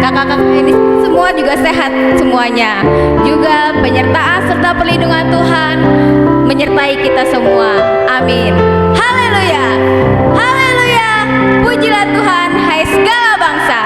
kakak-kakak ini semua juga sehat semuanya. Juga penyertaan serta perlindungan Tuhan menyertai kita semua. Amin. Haleluya. Haleluya. Pujilah Tuhan, hai segala bangsa.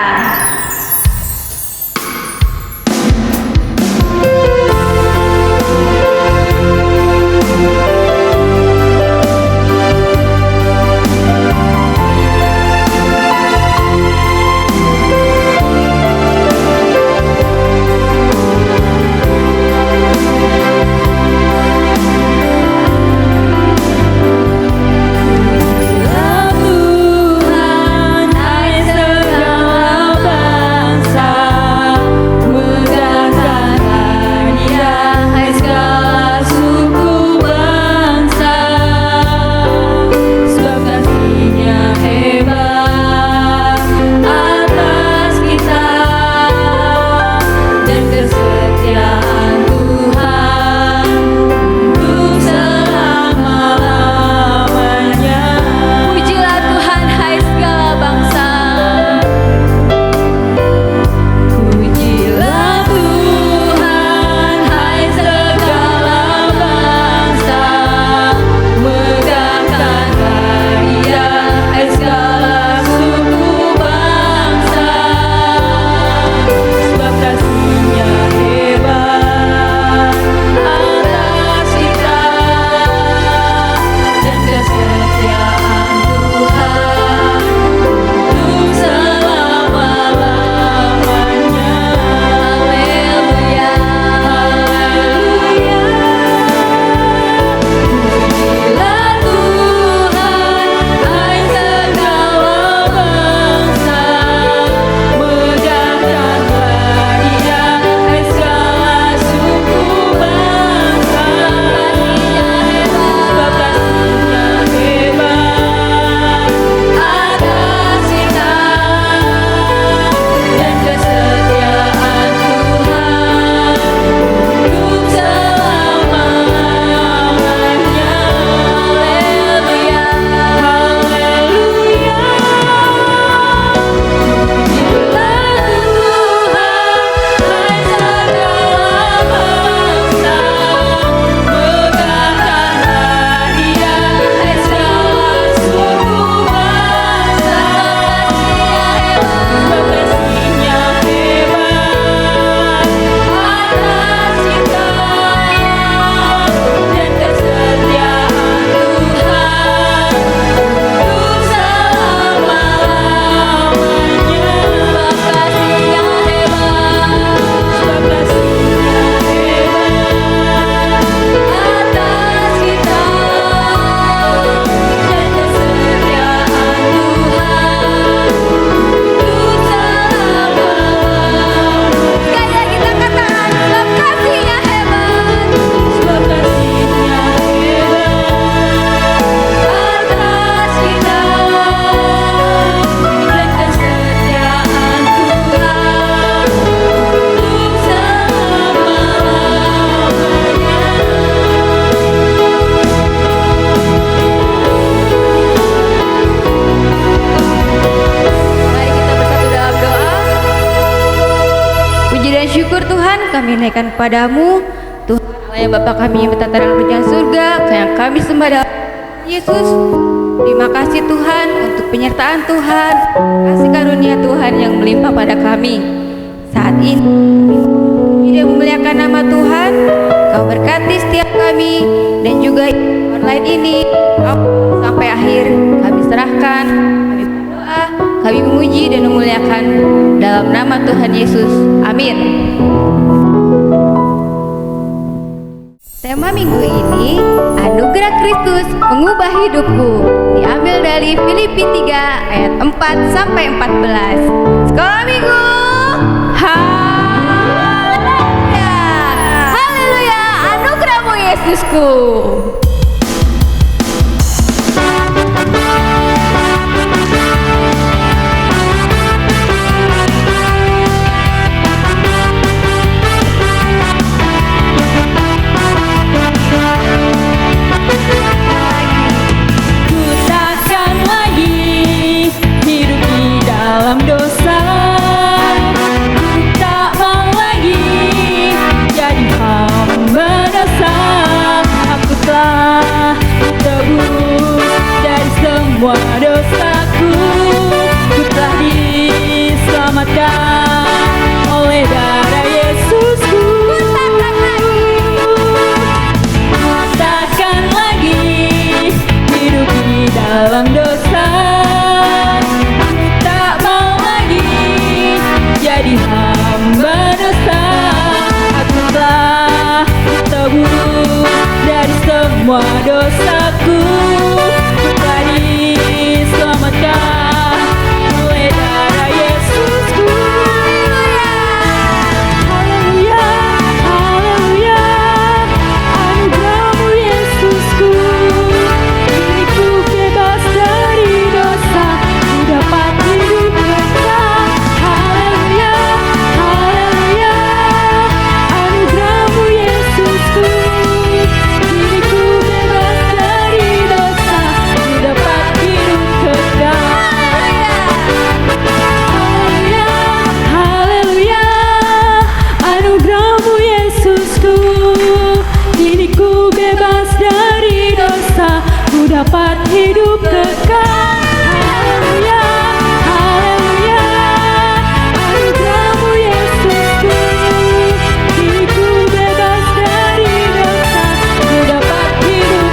Kami naikkan kepadamu, Tuhan Allah yang Bapa kami yang bertata dalam kerajaan surga, yang kami sembah dalam Yesus. Terima kasih Tuhan untuk penyertaan Tuhan, kasih karunia Tuhan yang melimpah pada kami. Saat ini tidak memuliakan nama Tuhan, Kau berkati setiap kami dan juga online ini sampai akhir kami serahkan, kami berdoa, kami memuji dan memuliakan dalam nama Tuhan Yesus. Amin. Tema minggu ini, Anugerah Kristus Mengubah Hidupku, diambil dari Filipi 3 ayat 4 sampai 14. Sekolah minggu. Haleluya. Haleluya, anugerahmu Yesusku. Dalam dosa dosaku. Ku telah diselamatkan oleh darah Yesusku. Haleluya, haleluya, anugerahmu Yesusku. Kini ku bebas dari dosa, ku dapat hidup kekal. Haleluya, haleluya, anugerahmu Yesusku. Kini ku bebas dari dosa, ku dapat hidup kekal. Haleluya, haleluya, anugerahmu Yesusku. Kini ku bebas dari dosa, ku dapat hidup kekal. Haleluya, haleluya, anugerahmu Yesusku. Kini ku bebas dari dosa, ku dapat hidup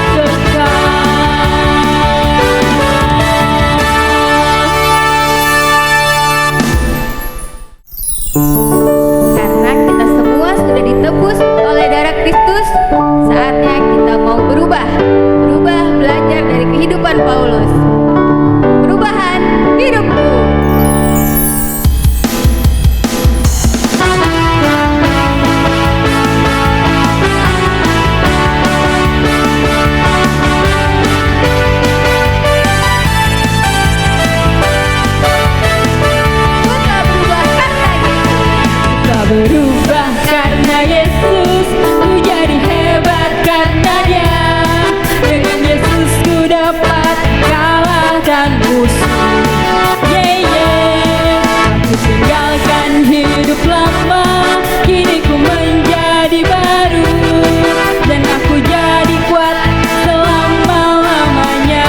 Karena kita semua sudah ditebus oleh darah Kristus, saatnya kita mau berubah belajar dari kehidupan Paulus. Perubahan hidupku. Berubah karena Yesus, ku jadi hebat karena Dia. Dengan Yesus ku dapat kalahkan musuh. Yeah, yeah. Aku tinggalkan hidup lama, kini ku menjadi baru, dan aku jadi kuat selama-lamanya.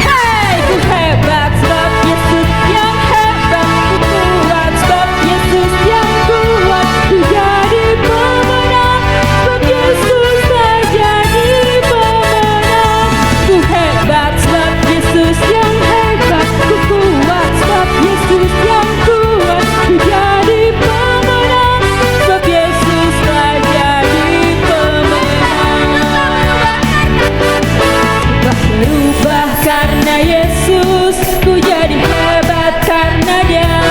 Hey, ku hebat sebab Yesus yang hebat, ku kuat sebab Yesus yang kuat, ku jadi pemenang sebab Yesus telah jadi pemenang. Ku hebat sebab Yesus yang hebat, ku kuat sebab Yesus yang kuat, ku jadi pemenang sebab Yesus telah jadi pemenang. Berubah karena Yesus, ku jadi hebat karena Dia.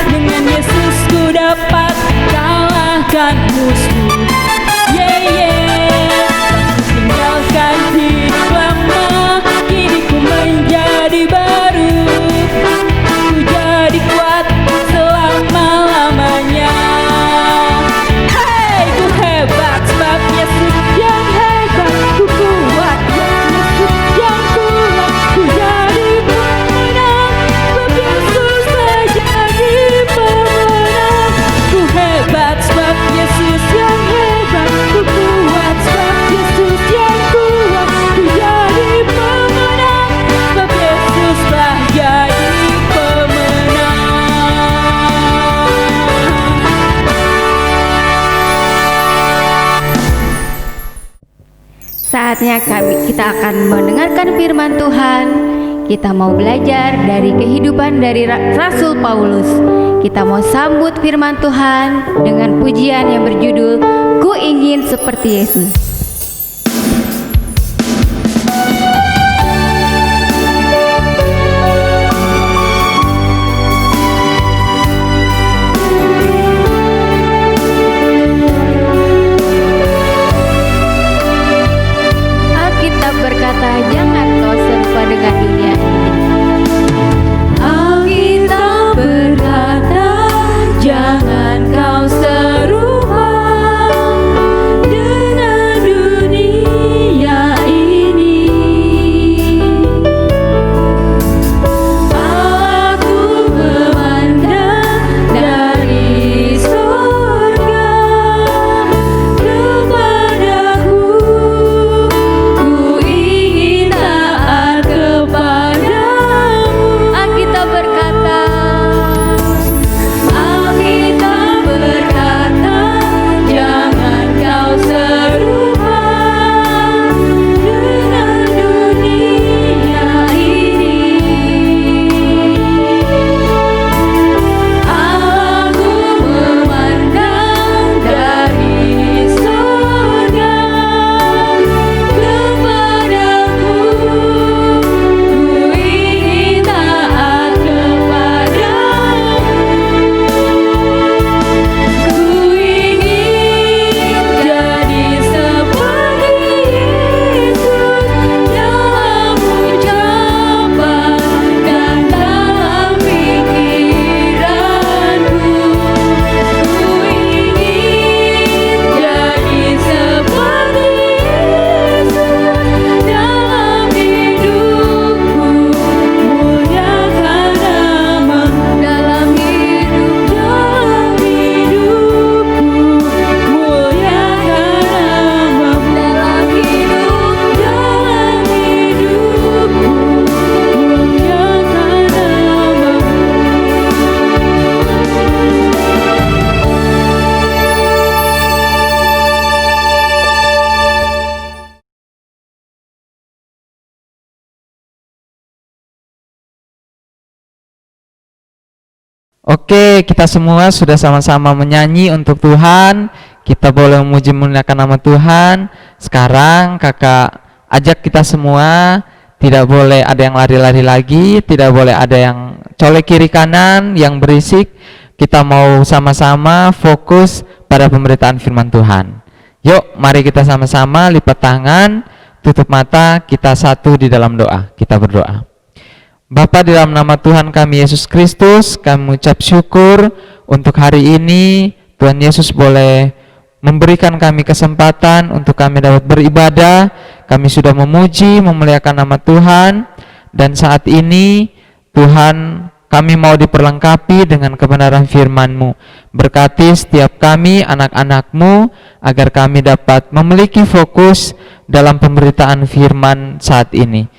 Dengan Yesus ku dapat kalahkan musuh. Yeah, yeah. Aku tinggalkan hidup lama, kini ku menjadi baru, ku jadi kuat selama-lamanya. Hey, ku hebat sebab Yesus yang hebat, ku kuat sebab Yesus yang kuat, ku jadi pemenang sebab Yesus telah jadi pemenang. Ku hebat sebab Yesus yang hebat, ku kuat sebab Yesus yang kuat, ku jadi pemenang sebab Yesus telah jadi pemenang. Saatnya kita akan mendengarkan firman Tuhan. Kita mau belajar dari kehidupan dari Rasul Paulus. Kita mau sambut firman Tuhan dengan pujian yang berjudul Ku Ingin Seperti Yesus. Alkitab berkata, jangan kau serupa dengan dunia ini. Alkitab berkata, jangan kau serupa dengan dunia ini. Aku memandang dari surga kepadaku, ku ingin taat kepada Oke, kita semua sudah sama-sama menyanyi untuk Tuhan. Kita boleh memuji memuliakan nama Tuhan. Sekarang kakak ajak kita semua, tidak boleh ada yang lari-lari lagi, tidak boleh ada yang colek kiri kanan, yang berisik. Kita mau sama-sama fokus pada pemberitaan firman Tuhan. Yuk, mari kita sama-sama lipat tangan, tutup mata, kita satu di dalam doa. Kita berdoa. Bapa, di dalam nama Tuhan kami Yesus Kristus, kami mengucap syukur untuk hari ini. Tuhan Yesus boleh memberikan kami kesempatan untuk kami dapat beribadah. Kami sudah memuji, memuliakan nama Tuhan. Dan saat ini Tuhan, kami mau diperlengkapi dengan kebenaran firman-Mu. Berkati setiap kami, anak-anak-Mu, agar kami dapat memiliki fokus dalam pemberitaan firman saat ini.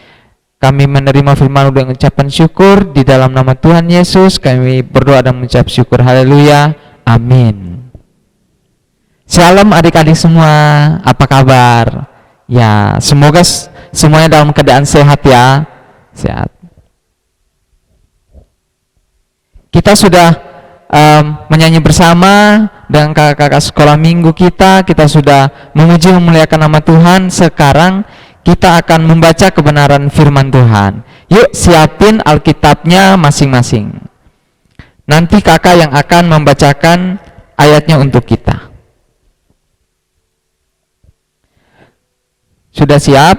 Kami menerima firman dengan ucapan syukur di dalam nama Tuhan Yesus. Kami berdoa dan mengucap syukur. Haleluya. Amin. Shalom adik-adik semua. Apa kabar? Ya, semoga semuanya dalam keadaan sehat ya. Sehat. Kita sudah menyanyi bersama dengan kakak-kakak sekolah minggu kita. Kita sudah memuji memuliakan nama Tuhan. Sekarang kita akan membaca kebenaran firman Tuhan. Yuk siapin Alkitabnya masing-masing. Nanti kakak yang akan membacakan ayatnya untuk kita. Sudah siap?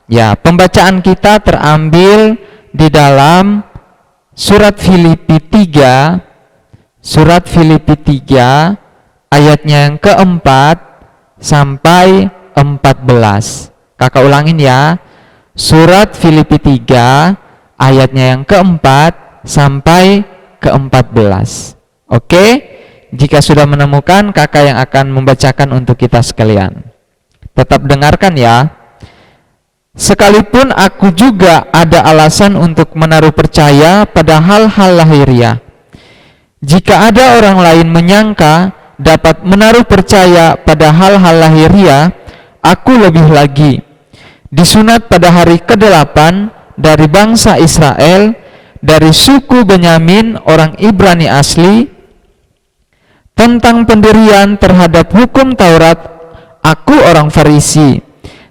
Ya, pembacaan kita terambil di dalam surat Filipi 3. Surat Filipi 3 ayatnya yang keempat sampai 14. Kakak ulangin ya, surat Filipi 3 ayatnya yang keempat sampai ke-14. Oke, jika sudah menemukan, kakak yang akan membacakan untuk kita sekalian. Tetap dengarkan ya. Sekalipun aku juga ada alasan untuk menaruh percaya pada hal-hal lahiriah. Jika ada orang lain menyangka dapat menaruh percaya pada hal-hal lahiriah, aku lebih lagi. Disunat pada hari ke-8 dari bangsa Israel, dari suku Benyamin orang Ibrani asli. Tentang pendirian terhadap hukum Taurat, aku orang Farisi.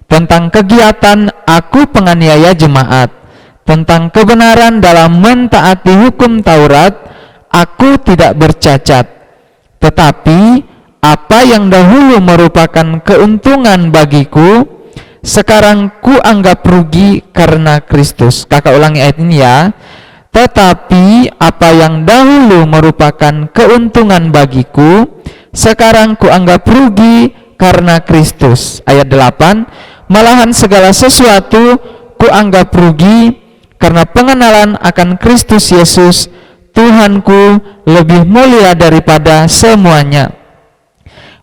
Tentang kegiatan, aku penganiaya jemaat. Tentang kebenaran dalam mentaati hukum Taurat, aku tidak bercacat. Tetapi apa yang dahulu merupakan keuntungan bagiku, sekarang ku anggap rugi karena Kristus. Kakak ulangi ayat ini ya. Tetapi apa yang dahulu merupakan keuntungan bagiku, sekarang ku anggap rugi karena Kristus. Ayat 8. Malahan segala sesuatu ku anggap rugi karena pengenalan akan Kristus Yesus, Tuhanku, lebih mulia daripada semuanya.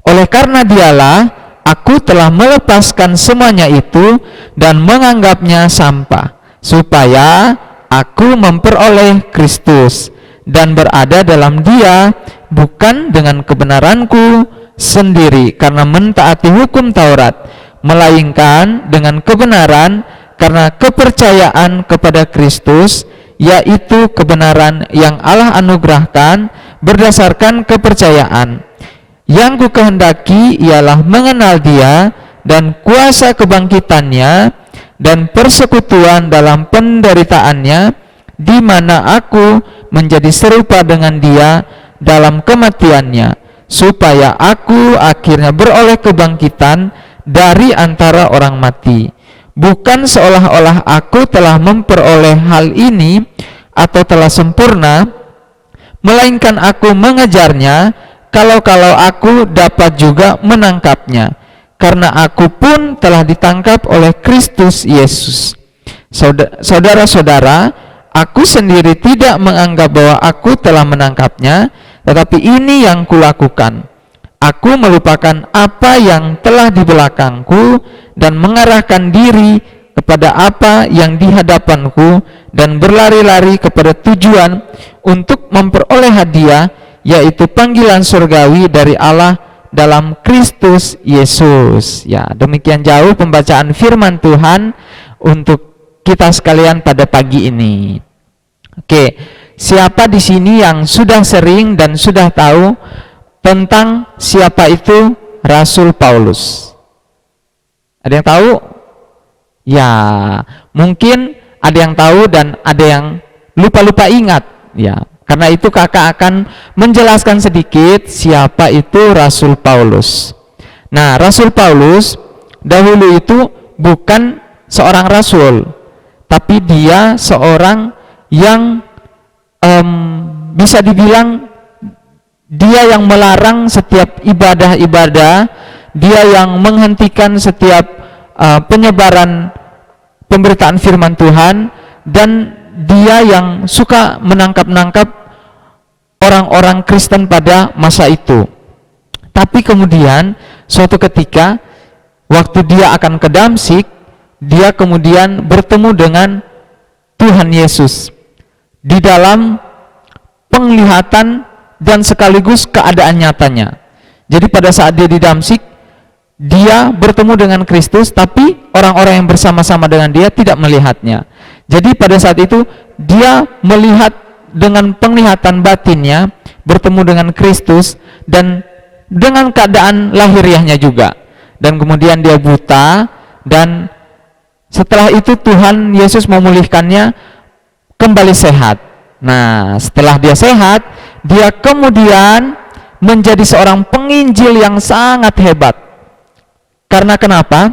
Oleh karena Dialah aku telah melepaskan semuanya itu dan menganggapnya sampah, supaya aku memperoleh Kristus dan berada dalam Dia, bukan dengan kebenaranku sendiri karena mentaati hukum Taurat, melainkan dengan kebenaran karena kepercayaan kepada Kristus, yaitu kebenaran yang Allah anugerahkan berdasarkan kepercayaan. Yang ku kehendaki ialah mengenal Dia dan kuasa kebangkitannya dan persekutuan dalam penderitaannya, di mana aku menjadi serupa dengan Dia dalam kematiannya, supaya aku akhirnya beroleh kebangkitan dari antara orang mati. Bukan seolah-olah aku telah memperoleh hal ini atau telah sempurna, melainkan aku mengejarnya, kalau-kalau aku dapat juga menangkapnya, karena aku pun telah ditangkap oleh Kristus Yesus. Saudara-saudara, aku sendiri tidak menganggap bahwa aku telah menangkapnya, tetapi ini yang kulakukan. Aku melupakan apa yang telah di belakangku dan mengarahkan diri kepada apa yang di hadapanku, dan berlari-lari kepada tujuan untuk memperoleh hadiah, yaitu panggilan surgawi dari Allah dalam Kristus Yesus. Ya, demikian jauh pembacaan firman Tuhan untuk kita sekalian pada pagi ini. Oke, siapa di sini yang sudah sering dan sudah tahu tentang siapa itu Rasul Paulus? Ada yang tahu? Ya, mungkin ada yang tahu dan ada yang lupa-lupa ingat. Ya, karena itu kakak akan menjelaskan sedikit siapa itu Rasul Paulus. Nah, Rasul Paulus dahulu itu bukan seorang rasul, tapi dia seorang yang bisa dibilang dia yang melarang setiap ibadah-ibadah, dia yang menghentikan setiap penyebaran pemberitaan firman Tuhan, dan dia yang suka menangkap-nangkap orang-orang Kristen pada masa itu. Tapi kemudian suatu ketika waktu dia akan ke Damsyik, dia kemudian bertemu dengan Tuhan Yesus di dalam penglihatan dan sekaligus keadaan nyatanya. Jadi pada saat dia di Damsyik, dia bertemu dengan Kristus, tapi orang-orang yang bersama-sama dengan dia tidak melihatnya. Jadi pada saat itu dia melihat dengan penglihatan batinnya, bertemu dengan Kristus dan dengan keadaan lahiriahnya juga. Dan kemudian dia buta, dan setelah itu Tuhan Yesus memulihkannya kembali sehat. Nah, setelah dia sehat, dia kemudian menjadi seorang penginjil yang sangat hebat. Karena kenapa?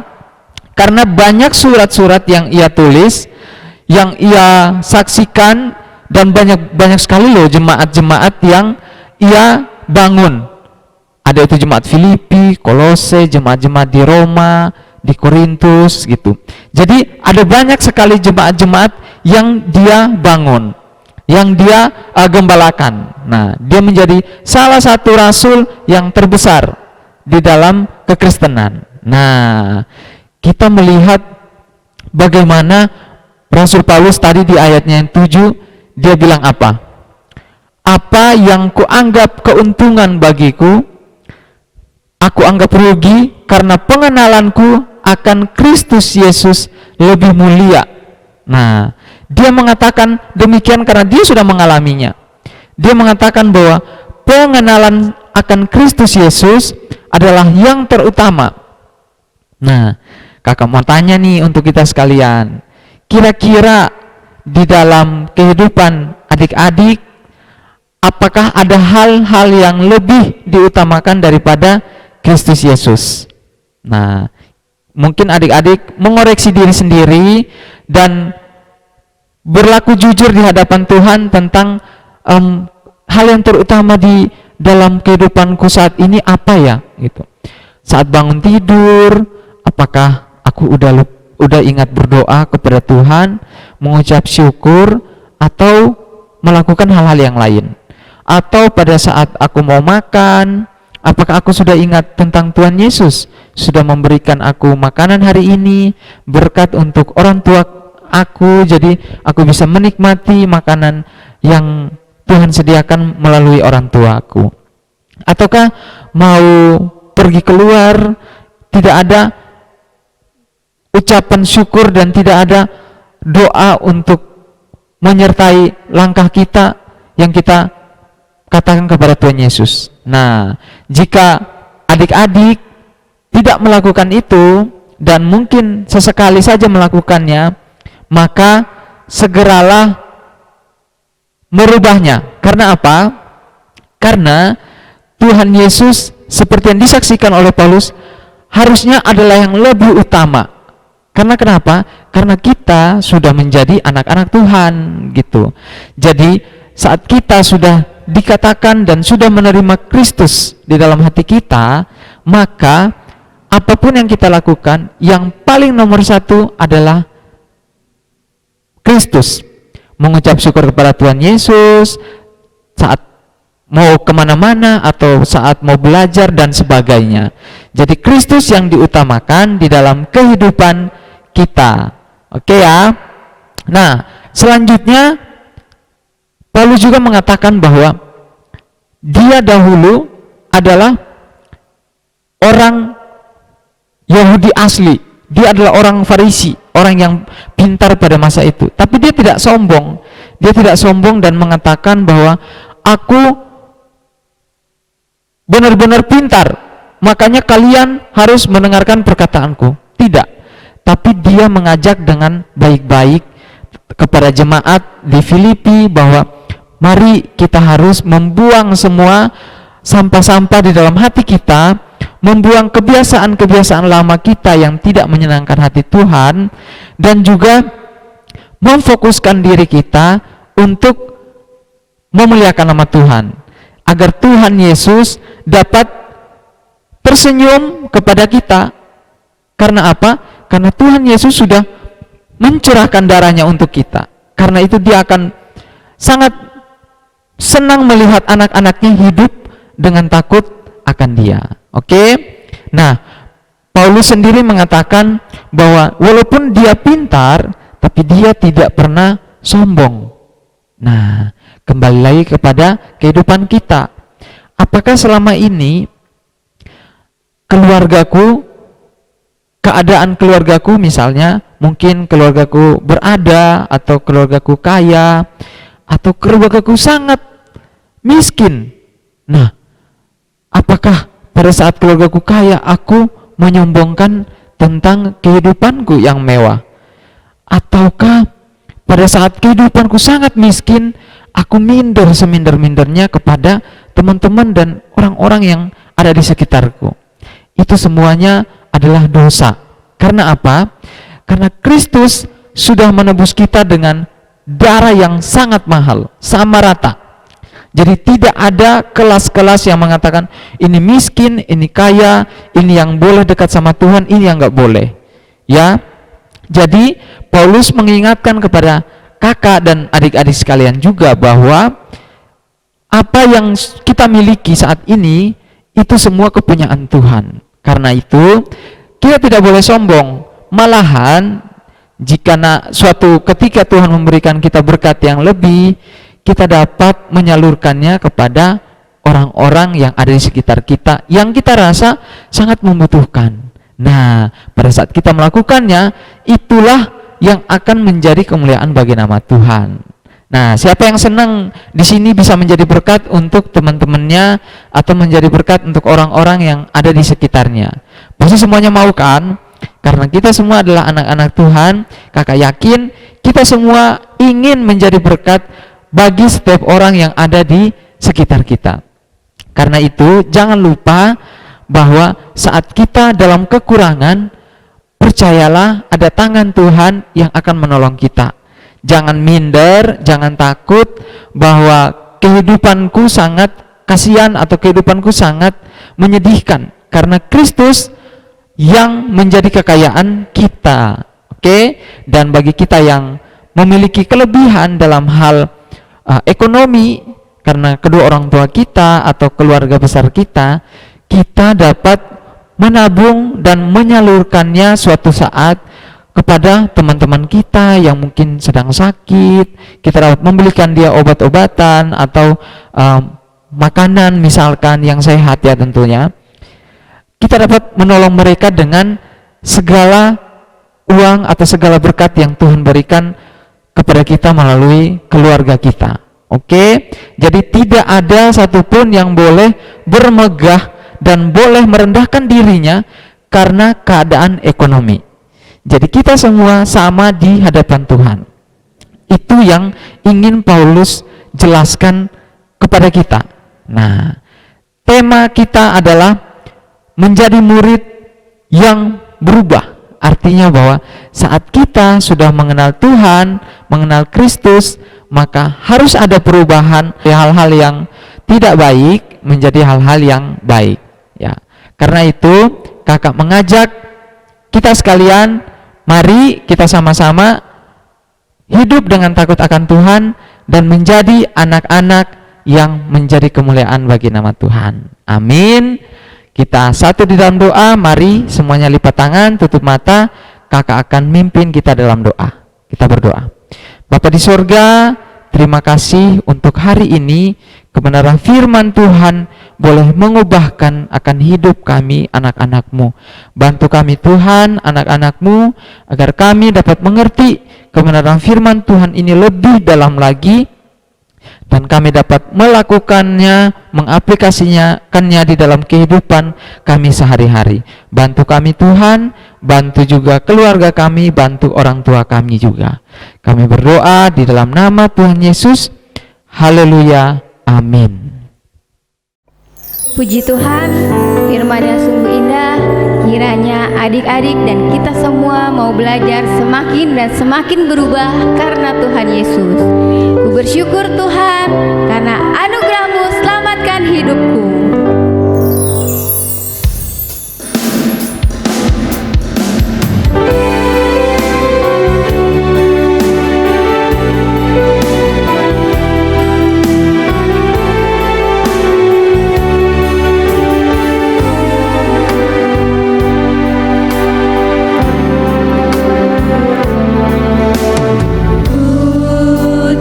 Karena banyak surat-surat yang ia tulis, yang ia saksikan, dan banyak sekali loh jemaat-jemaat yang ia bangun. Ada itu jemaat Filipi, Kolose, jemaat-jemaat di Roma, di Korintus gitu. Jadi ada banyak sekali jemaat-jemaat yang dia bangun, yang dia gembalakan. Nah, dia menjadi salah satu rasul yang terbesar di dalam kekristenan. Nah, kita melihat bagaimana Rasul Paulus tadi di ayatnya yang 7, dia bilang apa? Apa yang kuanggap keuntungan bagiku, aku anggap rugi karena pengenalanku akan Kristus Yesus lebih mulia. Nah, dia mengatakan demikian karena dia sudah mengalaminya. Dia mengatakan bahwa pengenalan akan Kristus Yesus adalah yang terutama. Nah, kakak mau tanya nih untuk kita sekalian, kira-kira di dalam kehidupan adik-adik, apakah ada hal-hal yang lebih diutamakan daripada Kristus Yesus? Nah, mungkin adik-adik mengoreksi diri sendiri dan berlaku jujur di hadapan Tuhan tentang hal yang terutama di dalam kehidupanku saat ini apa ya gitu. Saat bangun tidur, apakah aku udah ingat berdoa kepada Tuhan, mengucap syukur, atau melakukan hal-hal yang lain? Atau pada saat aku mau makan, apakah aku sudah ingat tentang Tuhan Yesus sudah memberikan aku makanan hari ini, berkat untuk orang tua aku, jadi aku bisa menikmati makanan yang Tuhan sediakan melalui orang tua aku? Ataukah mau pergi keluar, tidak ada ucapan syukur dan tidak ada doa untuk menyertai langkah kita yang kita katakan kepada Tuhan Yesus? Nah, jika adik-adik tidak melakukan itu dan mungkin sesekali saja melakukannya, maka segeralah merubahnya. Karena apa? Karena Tuhan Yesus seperti yang disaksikan oleh Paulus harusnya adalah yang lebih utama. Karena kenapa? Karena kita sudah menjadi anak-anak Tuhan gitu. Jadi saat kita sudah dikatakan dan sudah menerima Kristus di dalam hati kita, maka apapun yang kita lakukan, yang paling nomor satu adalah Kristus. Mengucap syukur kepada Tuhan Yesus saat mau kemana-mana atau saat mau belajar dan sebagainya. Jadi Kristus yang diutamakan di dalam kehidupan kita. Oke ya. Nah, selanjutnya Paulus juga mengatakan bahwa dia dahulu adalah orang Yahudi asli. Dia adalah orang Farisi, orang yang pintar pada masa itu. Tapi dia tidak sombong. dia tidak sombong dan mengatakan bahwa aku benar-benar pintar, makanya kalian harus mendengarkan perkataanku. Tidak, tapi dia mengajak dengan baik-baik kepada jemaat di Filipi bahwa mari kita harus membuang semua sampah-sampah di dalam hati kita, membuang kebiasaan-kebiasaan lama kita yang tidak menyenangkan hati Tuhan, dan juga memfokuskan diri kita untuk memuliakan nama Tuhan, agar Tuhan Yesus dapat tersenyum kepada kita. Karena apa? Karena Tuhan Yesus sudah mencurahkan darahnya untuk kita. Karena itu dia akan sangat senang melihat anak-anaknya hidup dengan takut akan dia. Oke? Nah, Paulus sendiri mengatakan bahwa walaupun dia pintar, tapi dia tidak pernah sombong. Nah, kembali lagi kepada kehidupan kita. Apakah selama ini keluargaku, keadaan keluargaku misalnya, mungkin keluargaku berada, atau keluargaku kaya, atau keluargaku sangat miskin. Nah, apakah pada saat keluargaku kaya aku menyombongkan tentang kehidupanku yang mewah? Ataukah pada saat kehidupanku sangat miskin, aku minder seminder-mindernya kepada teman-teman dan orang-orang yang ada di sekitarku? Itu semuanya adalah dosa. Karena apa? Karena Kristus sudah menebus kita dengan darah yang sangat mahal, sama rata. Jadi tidak ada kelas-kelas yang mengatakan ini miskin, ini kaya, ini yang boleh dekat sama Tuhan, ini yang nggak boleh. Ya, jadi Paulus mengingatkan kepada kakak dan adik-adik sekalian juga bahwa apa yang kita miliki saat ini itu semua kepunyaan Tuhan. Karena itu kita tidak boleh sombong. Malahan jika suatu ketika Tuhan memberikan kita berkat yang lebih, kita dapat menyalurkannya kepada orang-orang yang ada di sekitar kita yang kita rasa sangat membutuhkan. Nah, pada saat kita melakukannya, itulah yang akan menjadi kemuliaan bagi nama Tuhan. Nah, siapa yang senang di sini bisa menjadi berkat untuk teman-temannya atau menjadi berkat untuk orang-orang yang ada di sekitarnya? Pasti semuanya mau kan? Karena kita semua adalah anak-anak Tuhan. Kakak yakin kita semua ingin menjadi berkat bagi setiap orang yang ada di sekitar kita. Karena itu jangan lupa bahwa saat kita dalam kekurangan, percayalah ada tangan Tuhan yang akan menolong kita. Jangan minder, jangan takut bahwa kehidupanku sangat kasihan atau kehidupanku sangat menyedihkan, karena Kristus yang menjadi kekayaan kita. Oke? Dan bagi kita yang memiliki kelebihan dalam hal ekonomi, karena kedua orang tua kita atau keluarga besar kita, kita dapat menabung dan menyalurkannya suatu saat kepada teman-teman kita yang mungkin sedang sakit. Kita dapat membelikan dia obat-obatan atau makanan misalkan yang sehat ya tentunya. Kita dapat menolong mereka dengan segala uang atau segala berkat yang Tuhan berikan kepada kita melalui keluarga kita. Oke? Jadi tidak ada satupun yang boleh bermegah dan boleh merendahkan dirinya karena keadaan ekonomi. Jadi kita semua sama di hadapan Tuhan. Itu yang ingin Paulus jelaskan kepada kita. Nah, tema kita adalah menjadi murid yang berubah. Artinya bahwa saat kita sudah mengenal Tuhan, mengenal Kristus, maka harus ada perubahan hal-hal yang tidak baik menjadi hal-hal yang baik. Ya, karena itu kakak mengajak kita sekalian, mari kita sama-sama hidup dengan takut akan Tuhan dan menjadi anak-anak yang menjadi kemuliaan bagi nama Tuhan. Amin. Kita satu di dalam doa, mari semuanya lipat tangan, tutup mata, kakak akan mimpin kita dalam doa. Kita berdoa. Bapa di surga, terima kasih untuk hari ini kebenaran firman Tuhan boleh mengubahkan akan hidup kami anak-anak-Mu. Bantu kami Tuhan, anak-anak-Mu, agar kami dapat mengerti kebenaran firman Tuhan ini lebih dalam lagi, dan kami dapat melakukannya, mengaplikasikannya di dalam kehidupan kami sehari-hari. Bantu kami Tuhan, bantu juga keluarga kami, bantu orang tua kami juga. Kami berdoa di dalam nama Tuhan Yesus. Haleluya. Amin. Puji Tuhan, firman yang sungguh indah. Kiranya adik-adik dan kita semua mau belajar semakin dan semakin berubah karena Tuhan Yesus. Ku bersyukur Tuhan, karena anugerah-Mu selamatkan hidupku.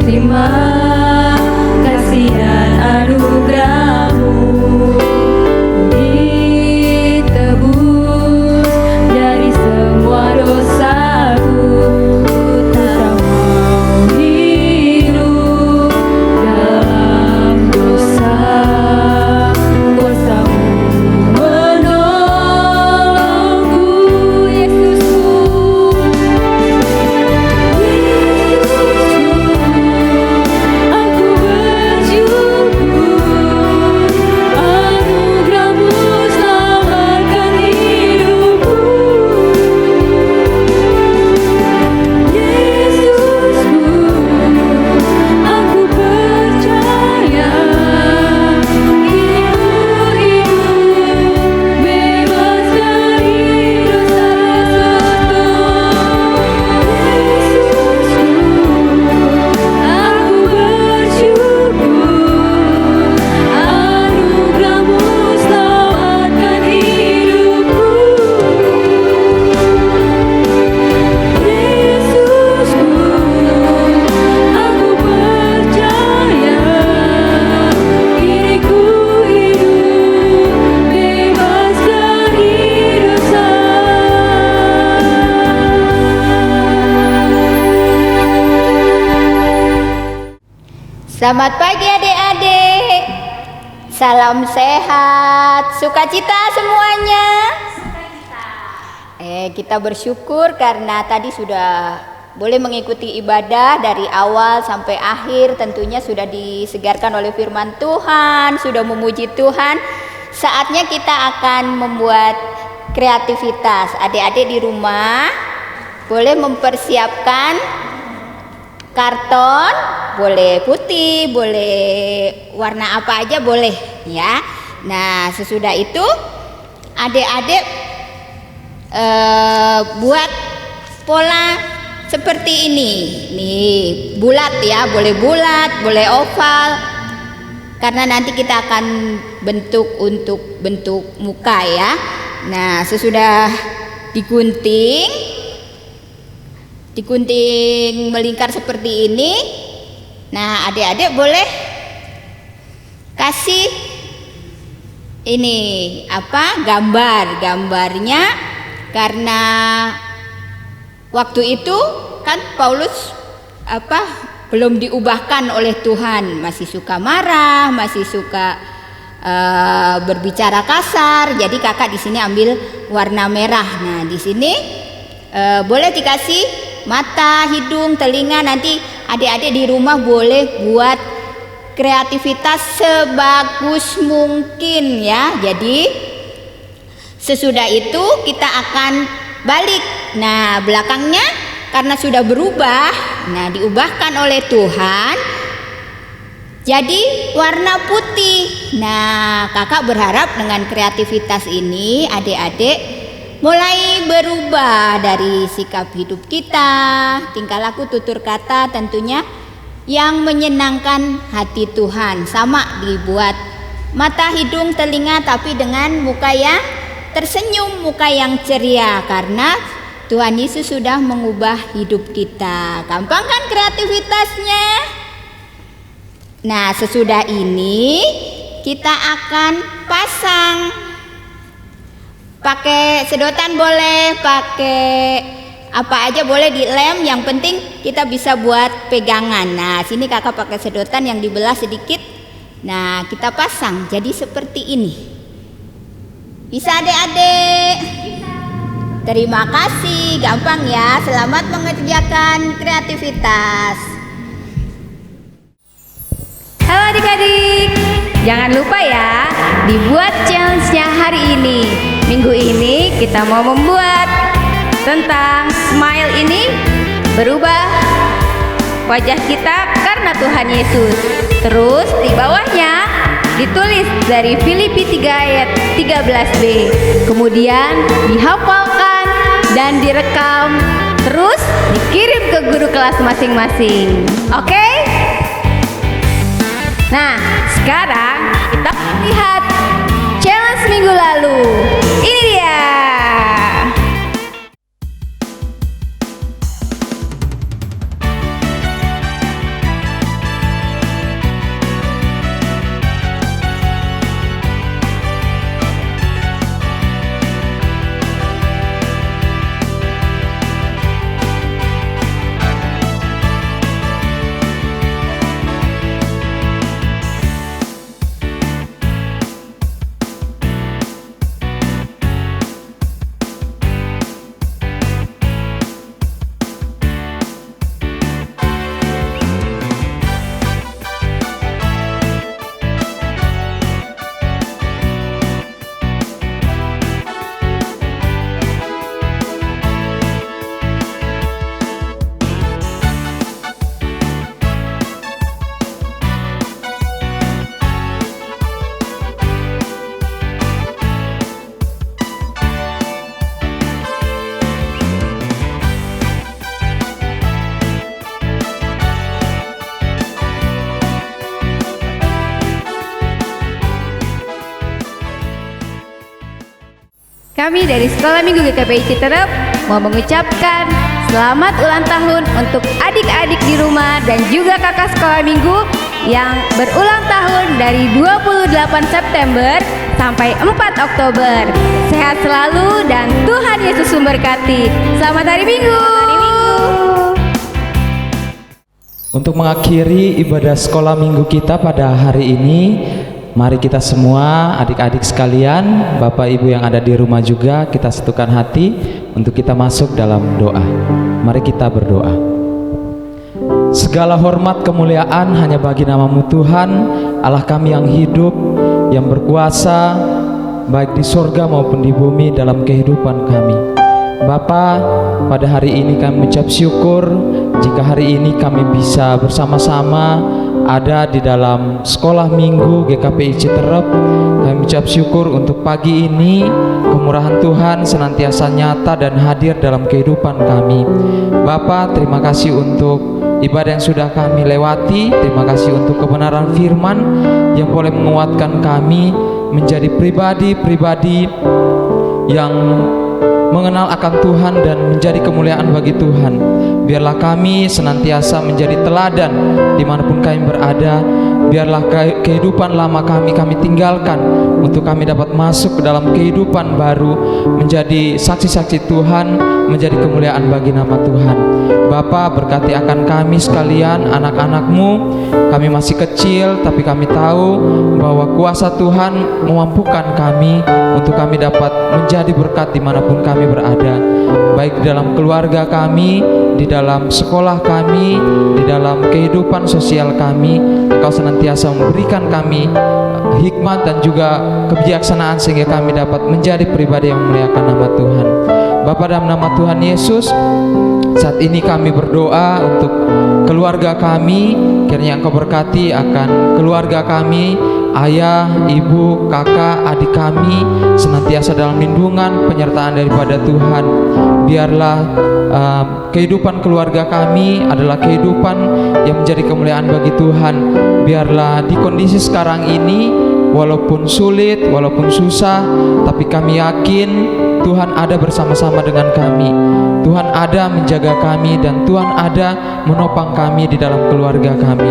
Terima kasih dan anugerah-Mu, ditebus dari semua dosaku. Ku tak mau hidup dalam dosa. Kuasa-Mu menolongku, Yesusku. Selamat pagi adik-adik. Salam sehat, sukacita semuanya. Kita bersyukur karena tadi sudah boleh mengikuti ibadah dari awal sampai akhir. Tentunya sudah disegarkan oleh firman Tuhan, sudah memuji Tuhan. Saatnya kita akan membuat kreativitas. Adik-adik di rumah boleh mempersiapkan karton, boleh putih, boleh warna apa aja boleh ya. Nah, sesudah itu adik-adik buat pola seperti ini. Nih, bulat ya, boleh bulat, boleh oval. Karena nanti kita akan bentuk untuk bentuk muka ya. Nah, sesudah digunting melingkar seperti ini. Nah, adik-adik boleh kasih ini gambarnya, karena waktu itu kan Paulus belum diubahkan oleh Tuhan, masih suka marah, masih suka berbicara kasar. Jadi kakak di sini ambil warna merah. Nah, di sini boleh dikasih mata, hidung, telinga. Nanti adik-adik di rumah boleh buat kreativitas sebagus mungkin ya. Jadi sesudah itu kita akan balik. Nah, belakangnya karena sudah berubah, nah diubahkan oleh Tuhan jadi warna putih. Nah, kakak berharap dengan kreativitas ini adik-adik mulai berubah dari sikap hidup kita, tingkah laku, tutur kata tentunya yang menyenangkan hati Tuhan. Sama dibuat mata, hidung, telinga, tapi dengan muka yang tersenyum, muka yang ceria, karena Tuhan Yesus sudah mengubah hidup kita. Gampang kan kreativitasnya? Nah, sesudah ini kita akan pasang. Pakai sedotan boleh, pakai apa aja boleh di lem, yang penting kita bisa buat pegangan. Nah, sini kakak pakai sedotan yang dibelah sedikit. Nah, kita pasang jadi seperti ini. Bisa adik-adik? Terima kasih, gampang ya. Selamat mengerjakan kreativitas. Halo adik-adik, jangan lupa ya dibuat challenge-nya hari ini. Minggu ini kita mau membuat tentang smile ini, berubah wajah kita karena Tuhan Yesus. Terus di bawahnya ditulis dari Filipi 3 ayat 13b. Kemudian dihafalkan dan direkam, terus dikirim ke guru kelas masing-masing. Oke? Nah, sekarang kita lihat challenge minggu lalu. Ini dia. Kami dari Sekolah Minggu GKPI Citerep mau mengucapkan selamat ulang tahun untuk adik-adik di rumah dan juga kakak Sekolah Minggu yang berulang tahun dari 28 September sampai 4 Oktober. Sehat selalu dan Tuhan Yesus memberkati. Selamat Hari Minggu. Untuk mengakhiri ibadah sekolah minggu kita pada hari ini, mari kita semua adik-adik sekalian, Bapak Ibu yang ada di rumah juga, kita satukan hati untuk kita masuk dalam doa. Mari kita berdoa. Segala hormat kemuliaan hanya bagi nama-Mu Tuhan, Allah kami yang hidup, yang berkuasa baik di surga maupun di bumi dalam kehidupan kami. Bapa, pada hari ini kami mengucap syukur jika hari ini kami bisa bersama-sama ada di dalam sekolah minggu GKPI Citerep. Kami mengucap syukur untuk pagi ini kemurahan Tuhan senantiasa nyata dan hadir dalam kehidupan kami. Bapa, terima kasih untuk ibadah yang sudah kami lewati. Terima kasih untuk kebenaran firman yang boleh menguatkan kami menjadi pribadi-pribadi yang mengenal akan Tuhan dan menjadi kemuliaan bagi Tuhan. Biarlah kami senantiasa menjadi teladan dimanapun kami berada. Biarlah kehidupan lama kami tinggalkan untuk kami dapat masuk ke dalam kehidupan baru, menjadi saksi-saksi Tuhan, menjadi kemuliaan bagi nama Tuhan. Bapa, berkati akan kami sekalian, anak-anak-Mu. Kami masih kecil, tapi kami tahu bahwa kuasa Tuhan memampukan kami untuk kami dapat menjadi berkat dimanapun kami berada, baik di dalam keluarga kami, di dalam sekolah kami, di dalam kehidupan sosial kami. Engkau senantiasa memberikan kami hikmat dan juga kebijaksanaan sehingga kami dapat menjadi pribadi yang memuliakan nama Tuhan. Bapa, dalam nama Tuhan Yesus, saat ini kami berdoa untuk keluarga kami. Kiranya Engkau berkati akan keluarga kami, ayah, ibu, kakak, adik kami senantiasa dalam lindungan penyertaan daripada Tuhan. Biarlah kehidupan keluarga kami adalah kehidupan yang menjadi kemuliaan bagi Tuhan. Biarlah di kondisi sekarang ini, walaupun sulit, walaupun susah, tapi kami yakin Tuhan ada bersama-sama dengan kami. Tuhan ada menjaga kami dan Tuhan ada menopang kami di dalam keluarga kami.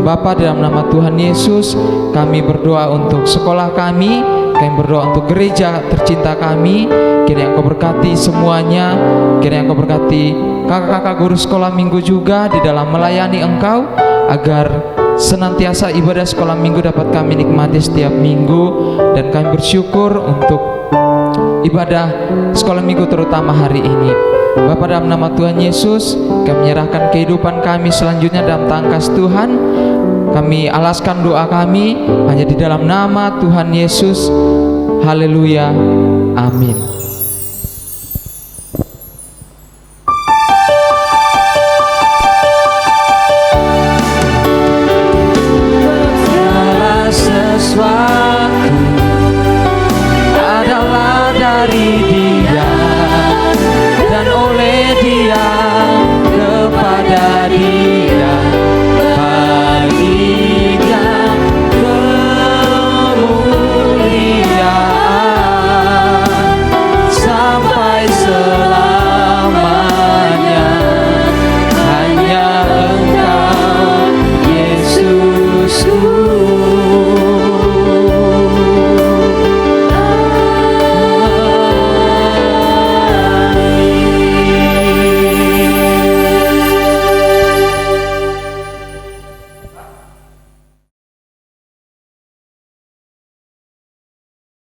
Bapa, dalam nama Tuhan Yesus, kami berdoa untuk sekolah kami berdoa untuk gereja tercinta kami. Kiranya Engkau berkati semuanya, kiranya Engkau berkati kakak-kakak guru sekolah minggu juga di dalam melayani Engkau, agar senantiasa ibadah sekolah minggu dapat kami nikmati setiap minggu. Dan kami bersyukur untuk ibadah sekolah minggu terutama hari ini. Bapa, dalam nama Tuhan Yesus, kami menyerahkan kehidupan kami selanjutnya dalam tangan kasih Tuhan. Kami alaskan doa kami hanya di dalam nama Tuhan Yesus. Haleluya. Amin. Segala sesuatu adalah dari Dia dan oleh Dia, kepada Dia